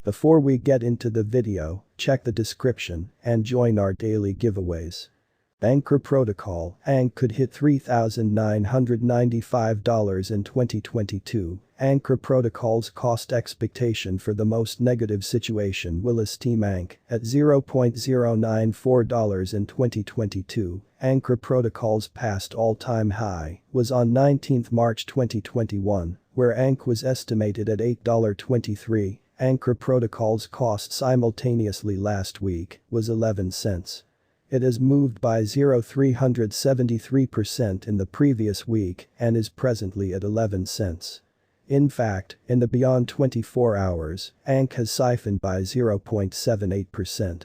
Before we get into the video, check the description and join our daily giveaways. Anchor Protocol (ANC) could hit $3,995 in 2022. Anchor Protocol's cost expectation for the most negative situation will esteem ANC at $0.094 in 2022. Anchor Protocol's past all-time high was on 19 March 2021, where ANC was estimated at $8.23. Anchor Protocol's cost simultaneously last week was 11 cents. It has moved by 373% in the previous week and is presently at 11 cents. In fact, in the beyond 24 hours, ANC has siphoned by 0.78%.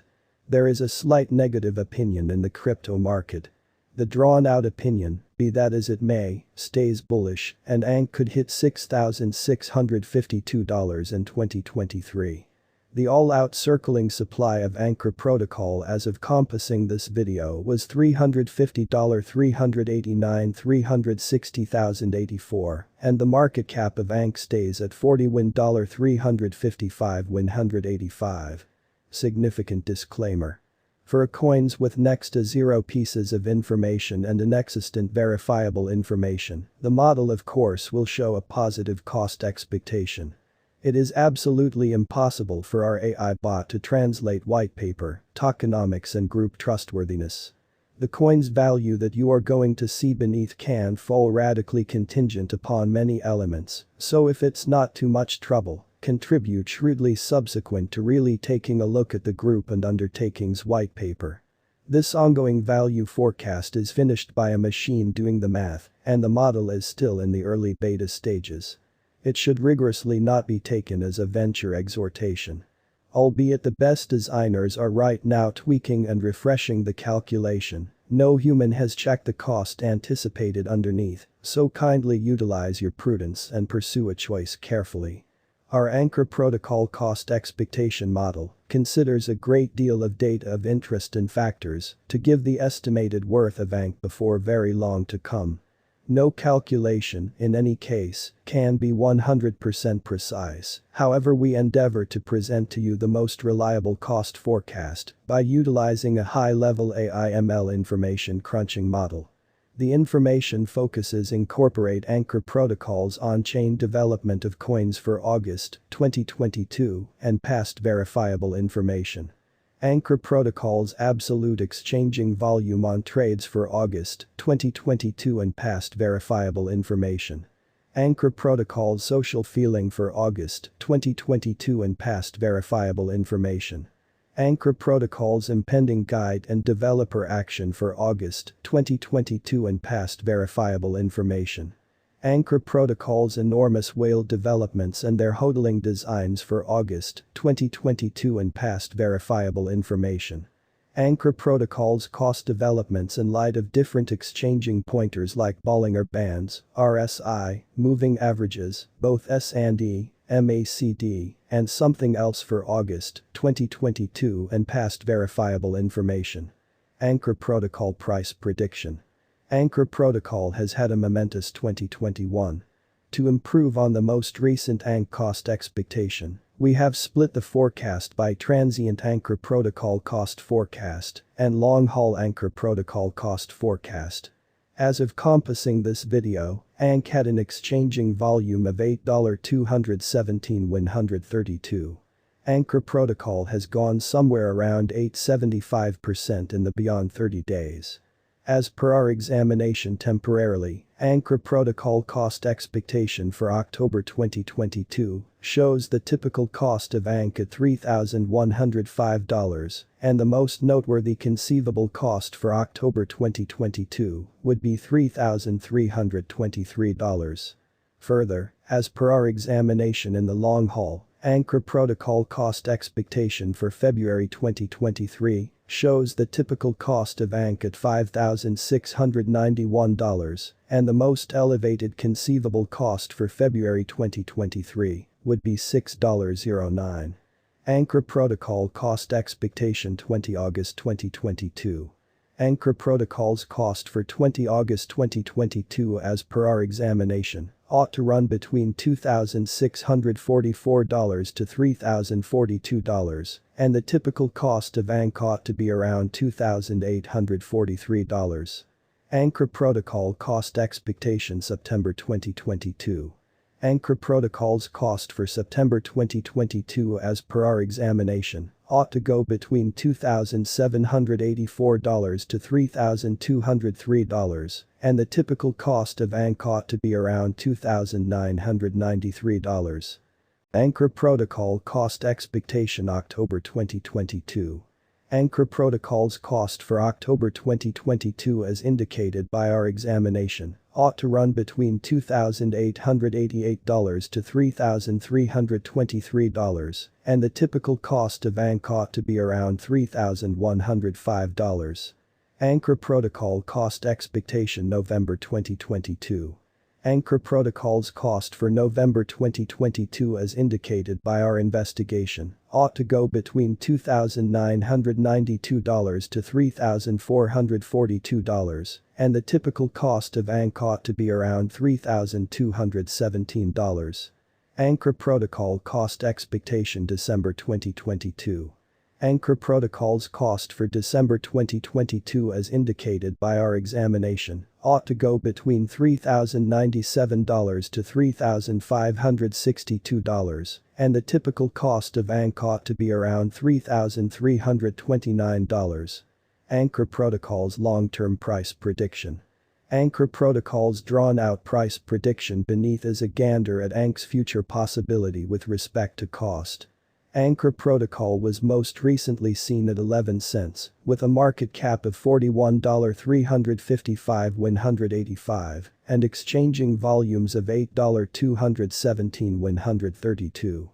There is a slight negative opinion in the crypto market. The drawn-out opinion, be that as it may, stays bullish, and ANC could hit $6,652 in 2023. The all-out circling supply of Anchor Protocol as of compassing this video was $350, $389, $360,084, and the market cap of ANC stays at $40 $355 $185. Significant disclaimer. For coins with next to zero pieces of information and inexistent verifiable information, the model of course will show a positive cost expectation. It is absolutely impossible for our AI bot to translate white paper, tokenomics and group trustworthiness. The coin's value that you are going to see beneath can fall radically contingent upon many elements, so if it's not too much trouble, contribute shrewdly subsequent to really taking a look at the group and undertaking's white paper. This ongoing value forecast is finished by a machine doing the math, and the model is still in the early beta stages. It should rigorously not be taken as a venture exhortation. Albeit the best designers are right now tweaking and refreshing the calculation, no human has checked the cost anticipated underneath, so kindly utilize your prudence and pursue a choice carefully. Our Anchor Protocol cost expectation model considers a great deal of data of interest and factors to give the estimated worth of ANC before very long to come. No calculation, in any case, can be 100% precise, however we endeavor to present to you the most reliable cost forecast by utilizing a high-level AI/ML information crunching model. The information focuses incorporate Anchor Protocol's on-chain development of coins for August 2022 and past verifiable information. Anchor Protocol's absolute exchanging volume on trades for August 2022 and past verifiable information. Anchor Protocol's social feeling for August 2022 and past verifiable information. Anchor Protocol's impending guide and developer action for August 2022 and past verifiable information. Anchor Protocol's enormous whale developments and their hodling designs for August 2022 and past verifiable information. Anchor Protocol's cost developments in light of different exchanging pointers like Bollinger Bands, RSI, moving averages, both S&E, MACD, and something else for August 2022 and past verifiable information. Anchor Protocol price prediction. Anchor Protocol has had a momentous 2021. To improve on the most recent ANC cost expectation, we have split the forecast by transient Anchor Protocol cost forecast and long-haul Anchor Protocol cost forecast. As of compassing this video, ANC had an exchanging volume of $8.217,132. Anchor Protocol has gone somewhere around 8.75% in the beyond 30 days. As per our examination temporarily, Anchor Protocol cost expectation for October 2022 shows the typical cost of ANC at $3,105 and the most noteworthy conceivable cost for October 2022 would be $3,323. Further, as per our examination in the long haul, Anchor Protocol cost expectation for February 2023 shows the typical cost of ANC at $5,691 and the most elevated conceivable cost for February 2023 would be $6.09. Anchor Protocol cost expectation 20 August 2022. Anchor Protocol's cost for 20 August 2022 as per our examination ought to run between $2,644 to $3,042, and the typical cost of Anchor ought to be around $2,843. Anchor Protocol cost expectation September 2022. Anchor Protocol's cost for September 2022 as per our examination ought to go between $2,784 to $3,203, and the typical cost of Anchor ought to be around $2,993. Anchor Protocol cost expectation October 2022. Anchor Protocol's cost for October 2022 as indicated by our examination ought to run between $2,888 to $3,323, and the typical cost of Anchor ought to be around $3,105. Anchor Protocol cost expectation November 2022. Anchor Protocol's cost for November 2022 as indicated by our investigation ought to go between $2,992 to $3,442, and the typical cost of Anchor ought to be around $3,217. Anchor Protocol cost expectation December 2022. Anchor Protocol's cost for December 2022 as indicated by our examination ought to go between $3,097 to $3,562, and the typical cost of Anchor ought to be around $3,329. Anchor Protocol's long-term price prediction. Anchor Protocol's drawn-out price prediction beneath is a gander at Anchor's future possibility with respect to cost. Anchor Protocol was most recently seen at 11 cents, with a market cap of $41.355 and exchanging volumes of $8.217.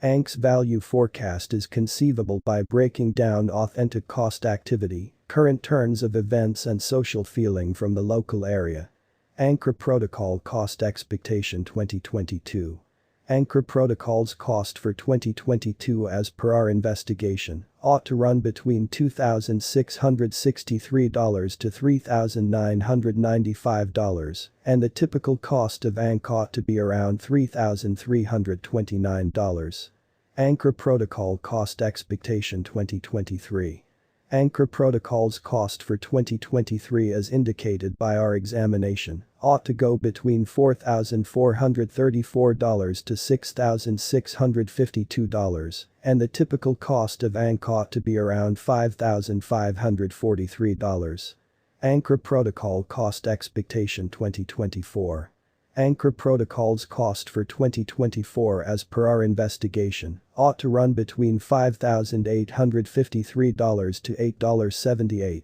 Anchor's value forecast is conceivable by breaking down authentic cost activity, current turns of events and social feeling from the local area. Anchor Protocol cost expectation 2022. Anchor Protocol's cost for 2022 as per our investigation ought to run between $2,663 to $3,995, and the typical cost of Anchor ought to be around $3,329. Anchor Protocol cost expectation 2023. Anchor Protocol's cost for 2023 as indicated by our examination ought to go between $4,434 to $6,652, and the typical cost of Anchor ought to be around $5,543. Anchor Protocol cost expectation 2024. Anchor Protocol's cost for 2024 as per our investigation ought to run between $5,853 to $8.78,